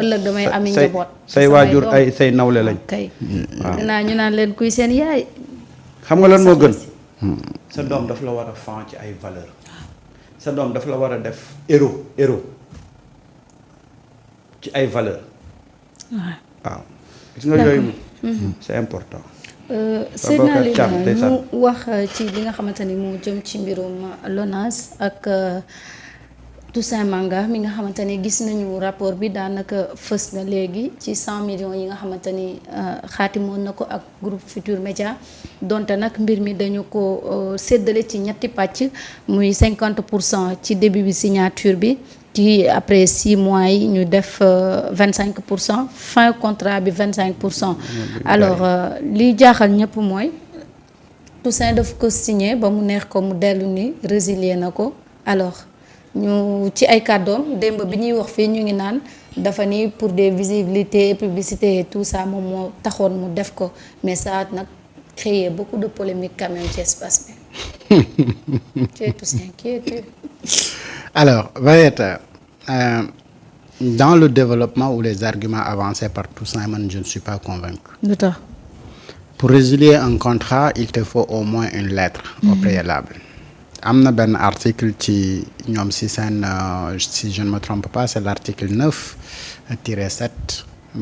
ëllëg damay ami njaboot. say waajur ay say nawle lañ. kay naa ñu naan leen kuy seen yaay. xam nga lan moo gën. sa doom daf la war a fan ci ay valeur sa doom daf la war a def héros ci ay valeur waaw gis nga yooyu c'est important. Seydina Ly ñu wax ci li nga xamante ni moo jëm ci mbirum LONASE ak Toussaint Manga mi nga xamante ni gis nañu rapport bi daanaka fës na léegi ci 100 millions yi nga xamante ni xaatimoon na ko ak groupe Futur Média donte nag mbir mi dañu ko séddale ci ñetti pàcc muy 50% ci début bi signature bi ci après 6 mois yi ñu def 25% fin contrat bi 25%. alors li jaaxal ñëpp mooy Toussaint daf ko signé ba mu neex ko mu dellu ni résilier na ko alors. ñu ci ay kàddoom démb bi ñuy wax fii ñu ngi naan dafa ni pour des visibilités publicité et tout ça moom moo taxoon mu def ko mais ça nag créé beaucoup de polémique quand même ci espace bi. Tu es tous inquiet. Alors Marieta, dans le développement ou les arguments avancés par Toussaint man je ne suis pas convaincu. lu tax. Pour résilier un contrat il te faut au moins une lettre au préalable. am na benn article ci ñoom si seen si je ne me trompe pas c'est l'article 9-7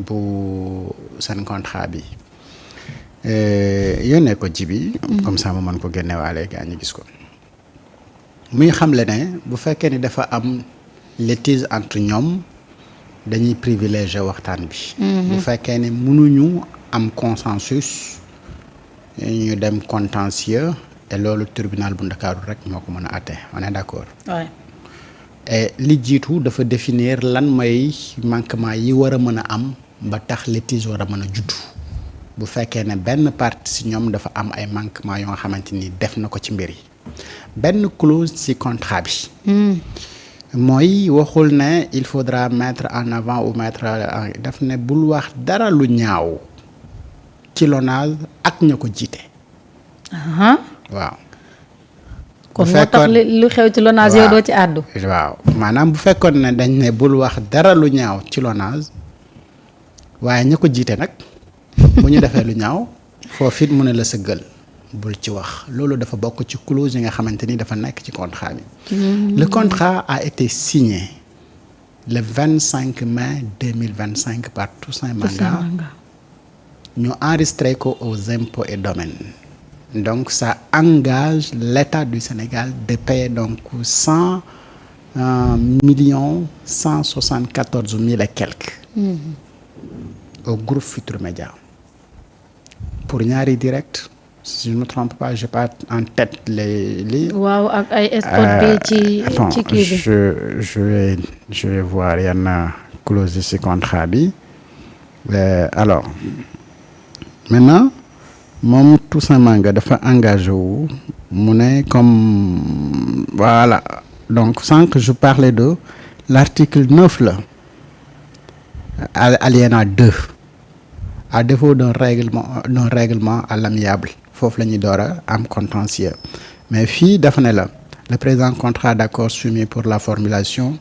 bu seen contrat bi yónnee ko jibi comme ça ma mën ko génnewaale gaa ñu gis ko muy xamle ne bu fekkee ni dafa am litige entre ñoom dañuy privilégier waxtaan bi bu fekkee ni mënuñu am consensus ñu dem contentieux et loolu tribunal bu Ndakaaru rek moo ko mën a àtte on est d'accord. Ouais. Et li jiitu dafa définir lan mooy manquement yi war a mën a am ba tax litige war a mën a juddu bu fekkee ne benn partie si ñoom dafa am ay manquement yoo nga xamante ni def na ko ci mbir yi benn clause ci contrat bi. mooy waxul ne il faudra mettre en avant ou mettre daf ne bul wax dara lu ñaaw ci LONASE ak ña ko jiite. waaw. kon moo tax lu xew ci LONASE yow doo ci àddu. waaw maanaam bu fekkoon ne dañ ne bul wax dara lu ñaaw ci LONASE waaye ña ko jiite nag bu ñu defee lu ñaaw foofu it mu ne la sëggal bul ci wax loolu dafa bokk ci clause yi nga xamante ni dafa nekk ci contrat bi. Le contrat a été signé le 25 mai 2025 par Toussaint Manga. ñu enregistré ko aux impôts et domaines. Donc ça engage l'État du Sénégal de payer donc 100 millions 174 000 et quelques au groupe Futur Média pour ñaari direct si je ne me trompe pas j'ai pas en tête les waaw ak ay spot bi ci kii bi je vais voir yenn clause ci contrat bi alors maintenant moom Toussaint Manga dafa engagé wu mu ne comme voilà donc sànq je parlais de l'article 9 là alinéa 2 à défaut d'un règlement à l'amiable foofu la ñuy door a am contentieux mais fii dafa ne la le présent contrat d'accord soumis pour la formulation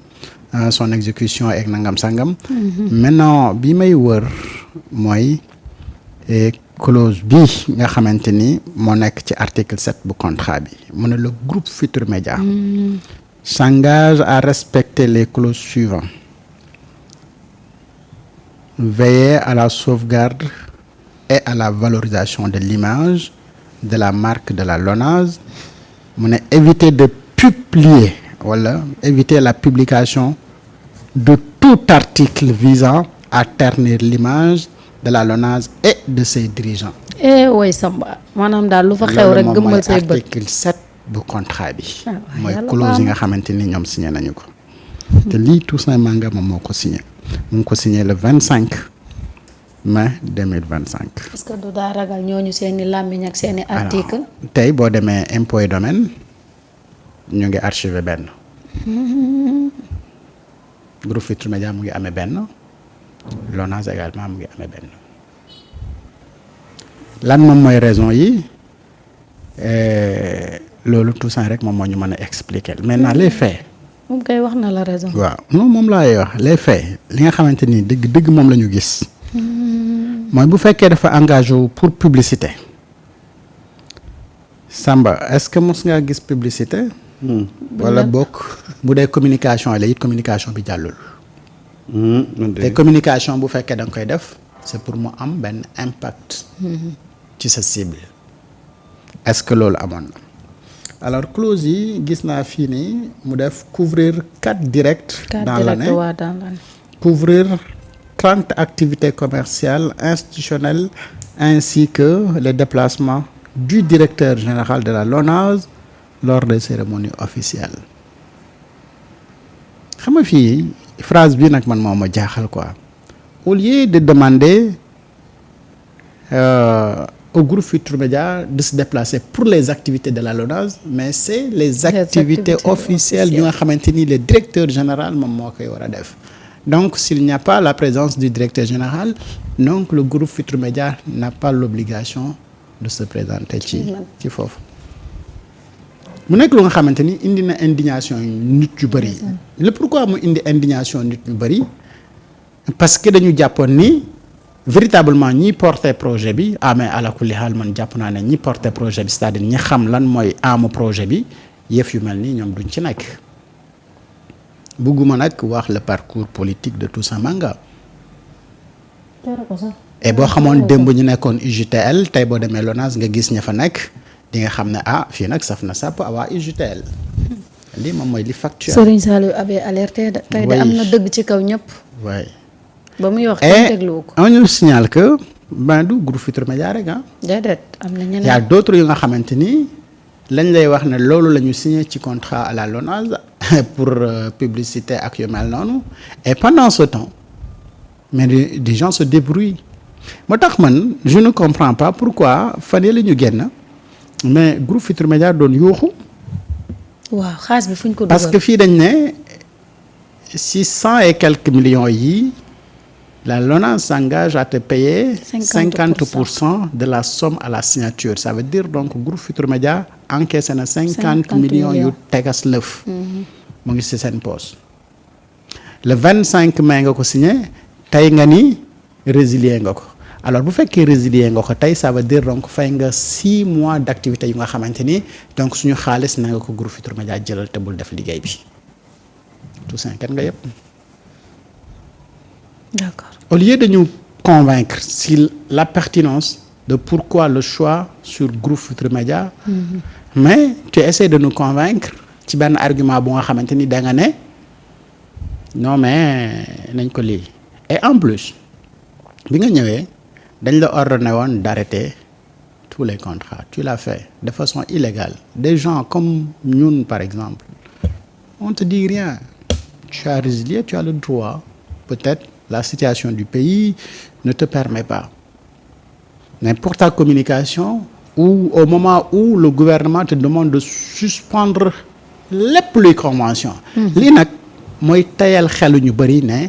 son exécution ak nangam sangam maintenant bi may wër mooy clause bi nga xamante ni moo nekk ci article 7 bu contrat bi mu ne le groupe Futur Média s'engage à respecter les clauses suivantes veiller à la sauvegarde et à la valorisation de l'image de la marque de la LONASE mu ne éviter de publier wala éviter la publication de tout article visant à ternir l'image de la LONASE et de ses dirigeants. way Samba maanaam daal lu fa xew rek gëmmal say bët article 7 bu contrat bi. mooy clause yi nga xamante ni ñoom signé nañu ko. te lii Toussaint Manga moom moo ko signé mu ngi ko signé le 25 mai 2025. est-ce que du daa ragal ñooñu seeni làmmiñ ak seeni article. tey boo demee impôt et domaine ñu ngi archivé benn. groupe Futur Média mu ngi amee benn. LONASE également mu ngi amee benn lan moom mooy raison yi loolu Toussaint rek moom moo ñu mën a expliquer maintenant les faits moom kay wax na la raison. waaw non moom laay wax les faits li nga xamante ni dëgg moom la ñu gis. mooy bu fekkee dafa engagé wu pour publicité. Samba est-ce que mos ngaa gis publicité. wala bokk bu dee communication la it communication bi jàllul. te communication bu fekkee da nga koy def c'est pour mu am benn impact. ci sa cible. est-ce que loolu amoon na. alors clause yi gis naa fii nii mu def couvrir 4 directs. dans l'année couvrir 30 activités commerciales institutionnelles ainsi que les déplacements du directeur général de la LONASE lors des cérémonies officielles. xam nga fii phrase bi nag man moo ma jaaxal quoi au lieu de demander au groupe Futurs Médias de se déplacer pour les activités de la LONASE mais c'est les activités officielles yu nga xamante ni le directeur général moom moo koy war a def. Donc s'il n'y a pas la présence du directeur général donc le groupe Futurs Médias n'a pas l'obligation de se présenter ci foofu. mu nekk lu nga xamante ni indi na indignation nit yu bëri. le pourquoi mu indi indignation nit ñu bëri parce que dañu jàppoon ni véritablement ñi porter projet bi mais ala kulli haal man jàpp naa ne ñi porter projet bi c'est-à-dire ñi xam lan mooy amu projet bi yëf yu mel nii ñoom duñ ci nekk. bugguma nag wax le parcours politique de Toussaint Manga. et boo xamoon démb ñu nekkoon UJTL tey boo demee LONASE nga gis ña fa nekk di nga xam ne fii nag saf na sàpp waa UJTL. lii moom mooy li factuel. Serigne Saliou avait alerté de. tey de am na dëgg ci kaw ñëpp. oui. ba muy wax kenn dégluwu ko. on nous signale que du groupe Futurs Médias rek déedéet am na ñeneen. y a d'autres yu nga xamante ni lañ lay wax ne loolu la ñu signé ci contrat à la LONASE pour publicité ak yu mel noonu et pendant ce temps mais des gens se débrouillent moo tax man je ne comprends pas pourquoi fan yii la ñu génn mais groupe Futurs Médias doon yuuxu. waaw xaalis bi fu ñu ko dugal parce que fii dañ ne 600 et quelques millions yi la LONASE s'engage à te payer 50% de la somme à la signature ça veut dire donc groupe Futurs Médias encaissé na 50 millions yu tegas lëf mu ngi ci seen poche le 25 mai nga ko signé tey nga ni résilier nga ko alors bu fekkee résilier nga ko tey ça veut dire donc fay nga 6 mois d'activité yu nga xamante ni donc suñu xaalis na nga ko groupe Futurs Médias jëlal te bul def liggéey bi tout ça kenn nga yëpp. D'accord. Au lieu de nous convaincre sur la pertinence de pourquoi le choix sur groupe Futurs Médias mais tu essaies de nous convaincre ci benn argument bu nga xamante ni da nga ne non mais nañ ko lii et en plus bi nga ñëwee dañ la ordonné woon d'arrêter tous les contrats tu l'as fait de façon illégale des gens comme ñun par exemple on te dit rien tu as résilié tu as le droit peut-être la situation du pays ne te permet pas mais pour ta communication ou au moment où le gouvernement te demande de suspendre lépp luy convention lii nag mooy tayal xelu ñu bëri ne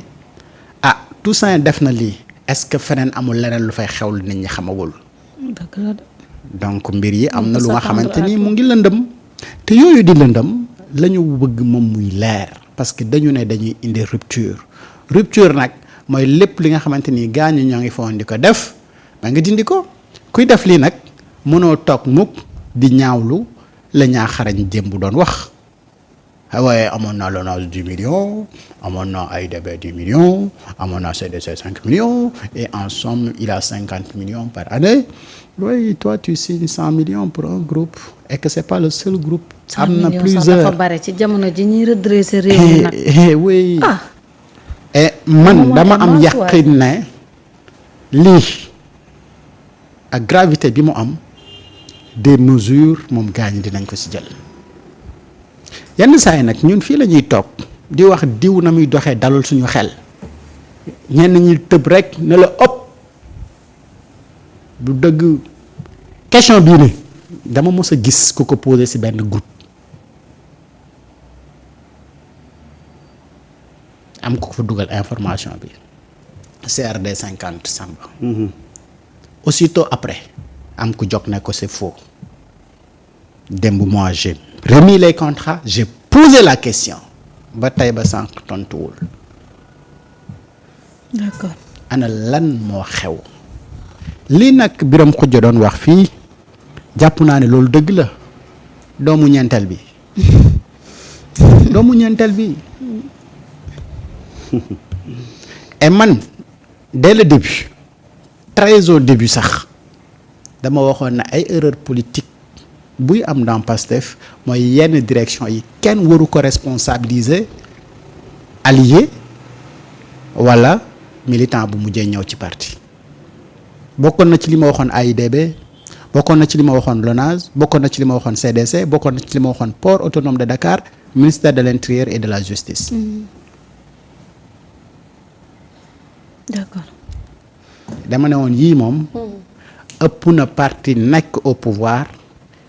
Toussaint def na lii est-ce que feneen amul leneen lu fay xewlu nit ñi xamagul donc mbir yi am na lu nga xamante ni mu ngi lëndëm te yooyu di lëndëm la ñu bëgg moom muy leer parce que dañu ne dañuy indi rupture nag mooy lépp li nga xamante ni gaañu ñoo ngi foon di ko def ba nga dindi ko kuy def lii nag mënoo toog mukk di ñaawlu la ñaa xarañ démb doon wax waaye amoon naa LONASE 10 millions amoon naa AIBD 10 millions amoon naa CDC 5 millions et en somme il a 50 millions par année oui toi tu signes 100 millions pour un groupe et que c'est pas le seul groupe am na plusieurs dafa bare ci jamono ji ñuy redresser réew mi nag oui et man dama am yaqin ne lii ak gravité bi mu am des mesures moom gaañ dinañ ko ci jël yenn saa yi nag ñun fii la ñuy toog di wax diw na muy doxee dalul suñu xel ñenn ñi tëb rek ne la ëpp du dëgg question bii ne dama mës a gis ku ko posé ci benn groupe am ko fa dugal information bi CRD 50 Samba aussitôt après am ku jóg ne ko c'est faux démb moi j'ai remis les contrats j'ai posé la question ba tey ba sànq tontuwul. d'accord. ana lan moo xew. lii nag Biram Khoudia doon wax fii jàpp naa ne loolu dëgg la doomu ñeenteel bi doomu ñeenteel bi et man dès le début très au début sax dama waxoon ne ay erreur politique buy am dans Pastef mooy yenn direction yi kenn waru ko responsabiliser allié wala militant bu mujjee ñëw ci parti bokkoon na ci li ma waxoon AIBD bokkoon na ci li ma waxoon LONASE bokkoon na ci li ma waxoon CDC bokkoon na ci li ma waxoon port autonome de Dakar ministère de l'intérieur et de la justice. d'accord. dama ne woon yii moom. ëpp na parti nekk au pouvoir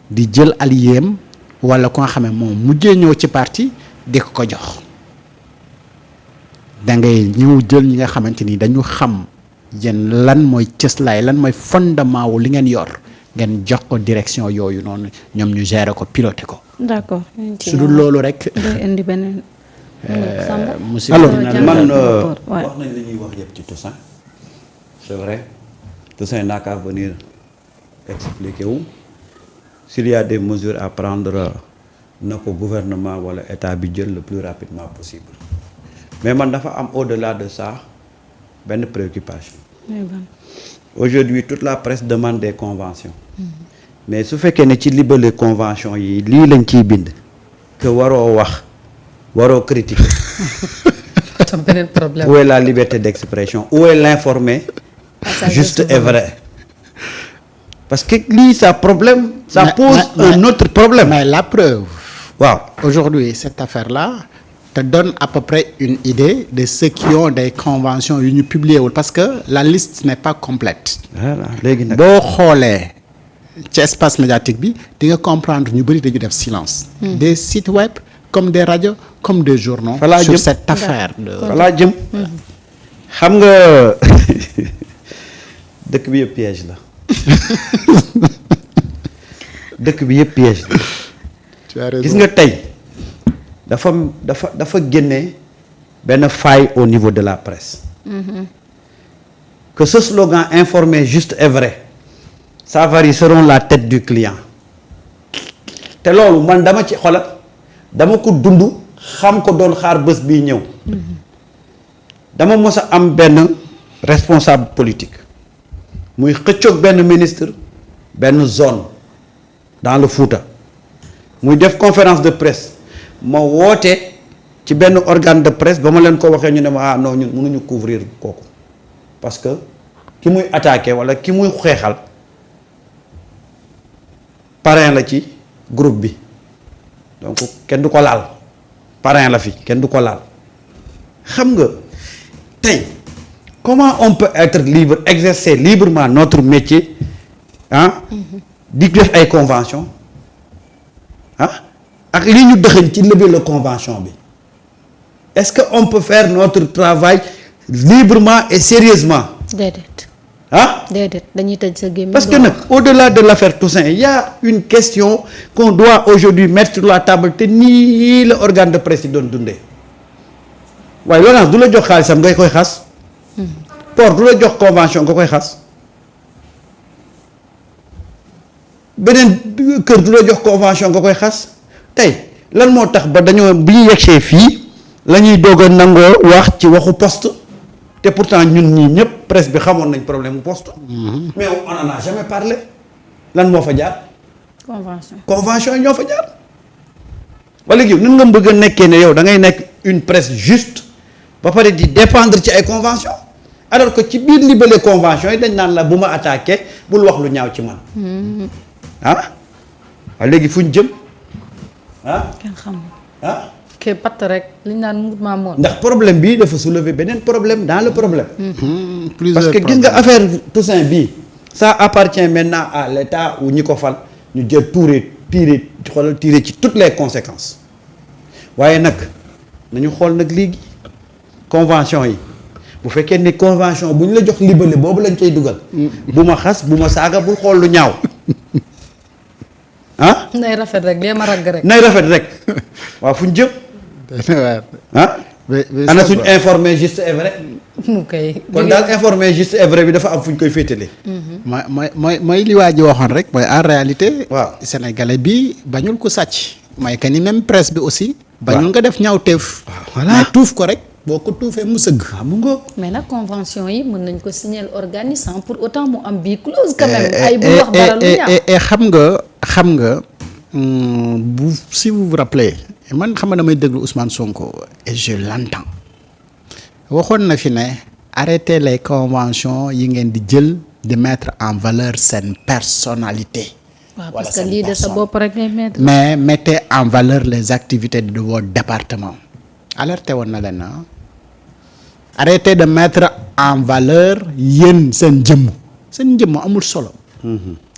di jël alliéem wala ko nga xam ne moom mujjee ñëw ci parti di ko jox. da ngay ñëw jël ñi nga xamante ni dañu xam yéen lan mooy cëslaay lan mooy fondement wu li ngeen yor ngeen jox ko direction yooyu noonu ñoom ñu gérer ko piloter ko. d'accord. su dul loolu rek. day indi beneen. monsieur alors jàngal man rapport, ouais. wax nañ li ñuy wax yëpp ci Toussaint c'est vrai Toussaint n'a qu'à venir expliquer wu s'il y a des mesures à prendre na ko gouvernement wala état bi jël le plus rapidement possible mais man dafa am au-delà de ça benn préoccupation. mais bon. Aujourd'hui toute la presse demande des conventions mais su fekkee ne ci libellé convention yi lii lañ ciy bind que waroo wax waroo critiquer tam beneen problème. où est la liberté d'expression où est l'informé juste et vrai parce que lii ça problème ça pose un autre problème. mais la preuve. waaw aujourd'hui cette affaire-là te donne à peu près une idée de ceux qui ont des conventions yu ñu publié wul parce que la liste n'est pas complète. voilà léegi nag boo xoolee ci espace médiatique bi di nga comprendre ñu bëri dañu def silence. des sites web comme des radios comme des journaux. Falaa sur jëm. cette affaire de. voilà jëm xam nga dëkk bi yëpp piège la dëkk bi yëpp piège la tu as raison. gis nga tey dafa génne benn faille au niveau de la presse que ce slogan informé juste et vrai ça varie selon la tête du client te loolu man dama ci xoolal dama ko dund xam ko doon xaar bés bii ñëw dama mos a am benn responsable politique muy xëccoog benn ministre benn zone dans le Fouta muy def conférence de presse ma woote ci benn organe de presse ba ma leen ko waxee ñu ne ma ah non ñun mënuñu couvrir kooku parce que ki muy attaqué walla ki muy xeexal parrain la ci groupe bi donc kenn du ko laal parrain la fi kenn du ko laal xam nga tey comment on peut être libre exercer librement notre métier ah di def ay convention ah ak li ñu dëxëñ ci lever la convention bi est-ce que on peut faire notre travail librement et sérieusement déedéet. ah déedéet dañuy tëj sa gémmiñ. parce que nag au-delà de l'affaire Toussaint il y a une question qu'on doit aujourd'hui mettre sur la table te nii la organe de presse yi doon dundee waaye LONASE du la jox xaalisam ngay koy xas port du la jox convention nga koy xas beneen kër du la jox convention nga koy xas tey lan moo tax ba dañoo bi ñu yegsee fii la ñuy doog a nangoo wax ci waxu poste te pourtant ñun ñii ñëpp presse bi xamoon nañ problème mu poste mais on en a jamais parlé lan moo fa jaar convention yi ñoo fa jaar wala léegi nan nga bëgg a nekkee ne yow da ngay nekk une presse juste ba pare di dépendre ci ay convention alors que ci biir libellé convention yi dañ naan la bu ma attaqué bul wax lu ñaaw ci man ah waaye léegi fu ñu jëm ah kenn xamul. ah kii patt rek li ñu naan mouvement moom. ndax problème bii dafa soulever beneen problème dans le problème plusieurs parce que gis nga affaire Toussaint bii ça appartient maintenant à l'État ou ñi ko fal ñu jël tirer ci toutes les conséquences waaye nag nañu xool nag léegi convention yi bu fekkee ni convention bu ñu la jox libellé boobu lañ cay dugal bu ma xas bu ma saaga bul xool lu ñaaw ah nay rafet rek dee ma ragg rek. nay rafet rek waaw fu ñu jëm ah. ana suñ informé juste et vrai. mu koy kon daal informé juste et vrai bi dafa am fu ñu koy féetale. mooy li waa ji waxoon rek mooy en réalité. waaw sénégalais bi bañul ko sàcc. mooy que ni même presse bi aussi. bañul nga def ñaawteef. voilà mais tuuf ko rek boo ko tuufee mu sëgg. waaw mu ngoog. mais nag convention yi mën nañ ko signer organe sans pour autant mu am bii clause quand même. ay bu wax dara lu ñaaw xam nga bu si vous vous rappelez man xam nga damay déglu Ousmane Sonko et je l'entends waxoon na fi ne arrêtez les conventions yi ngeen di jël di mettre en valeur seen personnalité. waaw parce que lii de sa bopp rek ngay mettre. mais mettez en valeur les activités de votre département. alerté woon na leen arrêtez de mettre en valeur yéen seen jëmm amul solo.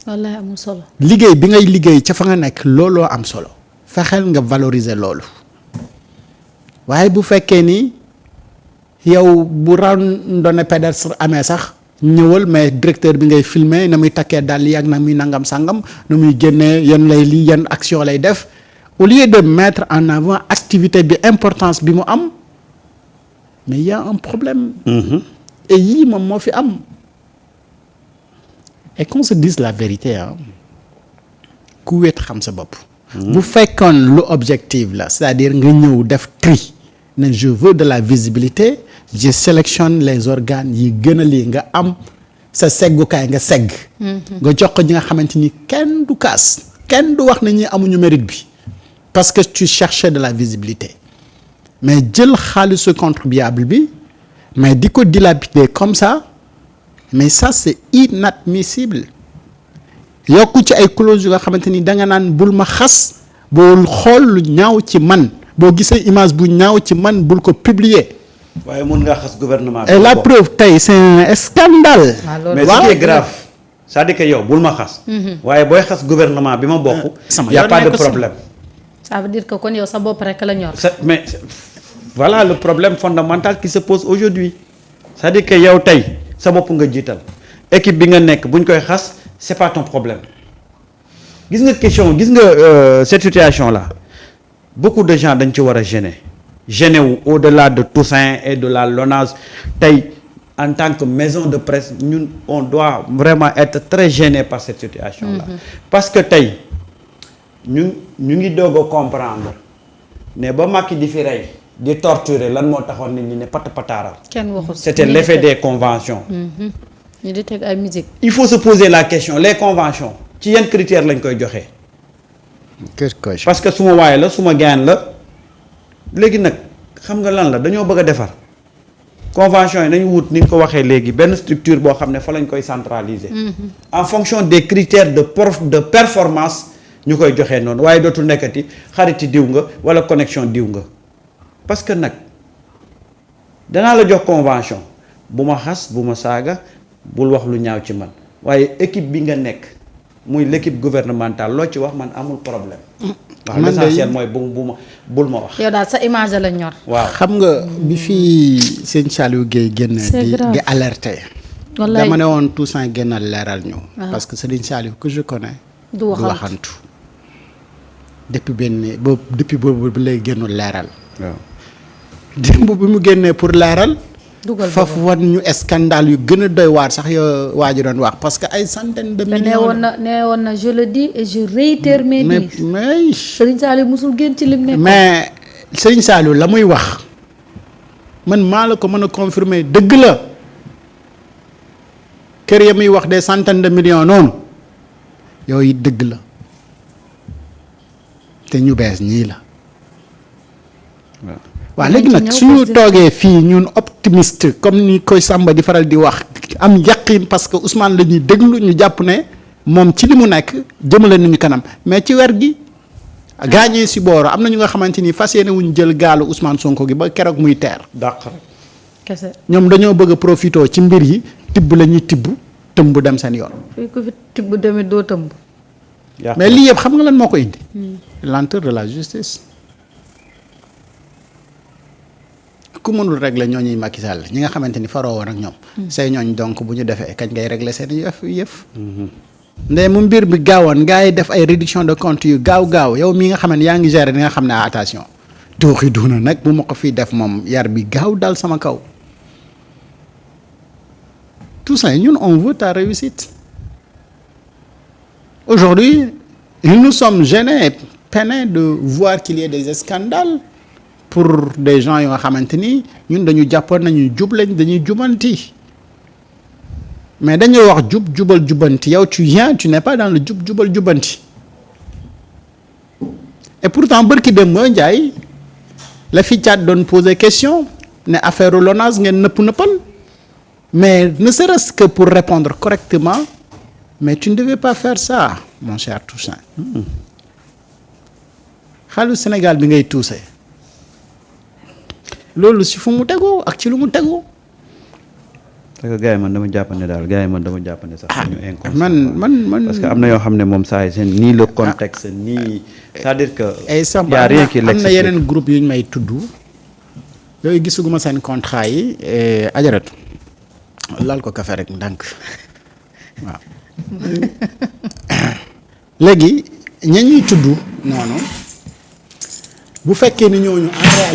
wallaay amul solo. liggéey bi ngay liggéey ca fa nga nekk looloo am solo. fexeel nga valoriser loolu. waaye bu fekkee ni yow bu randonnée pédestre amee sax ñëwal mais directeur bi ngay filmer na muy takkee dàll yi ak na muy nangam sangam na muy génnee yan lay lii yan action lay def au lieu de mettre en avant activité bi importance bi mu am mais il y a un problème. et yii moom moo fi am. et qu'on se dise la vérité ku wéet xam sa bopp. bu fekkoon lu objectif la c'est-à-dire nga ñëw def tri ne je veux de la visibilité je sélectionne les organes yi gën a lii nga am sa seggukaay nga segg. nga jox ko ñi nga xamante ni kenn du kaas kenn du wax ne ñi amuñu mérite bi parce que tu cherchais de la visibilité mais jël xaalisu contribuable bi mais di ko dilapider comme ça. mais ça c'est inadmissible yokku ci ay clauses yu nga xamante ni da nga naan bul ma xas bul xool lu ñaaw ci man boo gisee image bu ñaaw ci man bul ko publier. waaye mun ngaa xas gouvernement bi. et la preuve tey c'est un scandale. mais ce qui est grave c'est-à-dire que yow bul ma xas. waaye booy xas gouvernement bi ma bokk. y a pas de problème. ça veut dire que kon yow sa bopp rek la ñor. mais voilà le problème fondamental qui se pose aujourd'hui c'est-à-dire que yow tey. sa bopp nga jiital équipe bi nga nekk bu ñu koy xas c'est pas ton problème gis nga cette situation là beaucoup de gens dañ ci war a gêner wu au-delà de Toussaint et de la LONASE tey en tant que maison de presse ñun on doit vraiment être très gêné par cette situation là. parce que tey ñu ngi doog a comprendre ne ba Macky di fi rey di torturer lan moo taxoon nit ñi ne pataaral. kenn waxul c'était l'effet des conventions. ñu di teg ay musique. il faut se poser la question les conventions ci yan critères lañ koy joxe. parce que suma waay la suma gaan la léegi nag xam nga lan la dañoo bëgg a defar convention yi nañu wut ni nga ko waxee léegi benn structure boo xam ne fa lañ koy centraliser. en fonction des critères de performance ñu koy joxee noonu waaye dootul nekkati xariti diw nga wala connexion diw nga. parce que nag danaa la jox convention bu ma xas bu ma saaga bul wax lu ñaaw ci man waaye équipe bi nga nekk muy l'équipe gouvernementale loo ci wax man amul problème. waaw l'essentiel mooy bul ma wax. yow daal sa image la ñor. waaw xam nga bi fii sëñ Saliou Guèye génn di alerter. wallaay dama ne woon Toussaint génnal leeral ñu. parce que Serigne Saliou que je connais. du waxantu depuis boobu ba léegi génnul leeral. waaw. démb bi mu génnee pour leeral. dugal foofu wan ñu scandale yu gën a doy waar sax yoo waa ji doon wax parce que ay centaines de millions. nee woon na je le dis et je réitère mes dires. mais Serigne Saliou musul génn ci lim nekk. mais Serigne Saliou la muy wax man maa la ko mën a confirmer dëgg la kër ya muy wax des centaines de millions noonu yooyu dëgg la te ñu bees ñii la. waaw léegi nag suñu toogee fii ñun optimiste comme ni koy Samba di faral di wax am yaqin parce que Ousmane la ñuy déglu ñu jàpp ne moom ci li mu nekk jëmale nañu kanam mais ci wer gi gaañee si booro am na ñu nga xamante ni fas yéene wuñ jël gaalu Ousmane Sonko gi ba keroog muy teer. dàq rek. kese ñoom dañoo bëgg a profité ci mbir yi tibb la ñuy tibb tëmb dem seen yoon. fii ku fi tibb demee doo tëmb. mais lii yëpp xam nga lan moo ko indi. lenteur de la justice. ku mënul régler ñooñuy Macky Sall ñi nga xamante ni faroo woon ak ñoom. say ñooñ donc bu ñu defee kañ ngay régler seen yëf. ndey mu mbir bi gaawoon ngay def ay réduction de compte yu gaaw yow mii nga xam ne yaa ngi gérer di nga xam ne attention tooxi duna nag bu ma ko fi def moom yar bi gaaw dal sama kaw tout ça ñun on veut ta réussite aujourd'hui nous sommes gênés peinés de voir qu'il y ait des scandales pour des gens yoo xamante ni ñun dañu jàppoon nañu jub lañ dañuy jubanti mais dañuy wax jubal jubanti yow tu viens tu n'es pas dans le jubal jubanti et pourtant bërki dem moo njaay la fi caat doon poser question ne affaire LONASE ngeen nëppal mais ne serait-ce que pour répondre correctement mais tu ne devais pas faire ça mon cher Toussaint xaalis Sénégal bi ngay tuuse loolu si fu mu tegu ak ci lu mu tegu. parce que gars yi man dama jàpp ne daal gars yi man dama jàpp ne sax ñu inconscient man parce que am na yoo xam ne moom saa yi seen nii le contexte nii c'est-à-dire que y a rien qui l'explique. am na yeneen groupe yu ñu may tudd yooyu gisuguma seen contrat yi ajaratu laal ko kafe rek ndànk waaw léegi ña ñuy tudd noonu bu fekkee ni ñooñu en réalité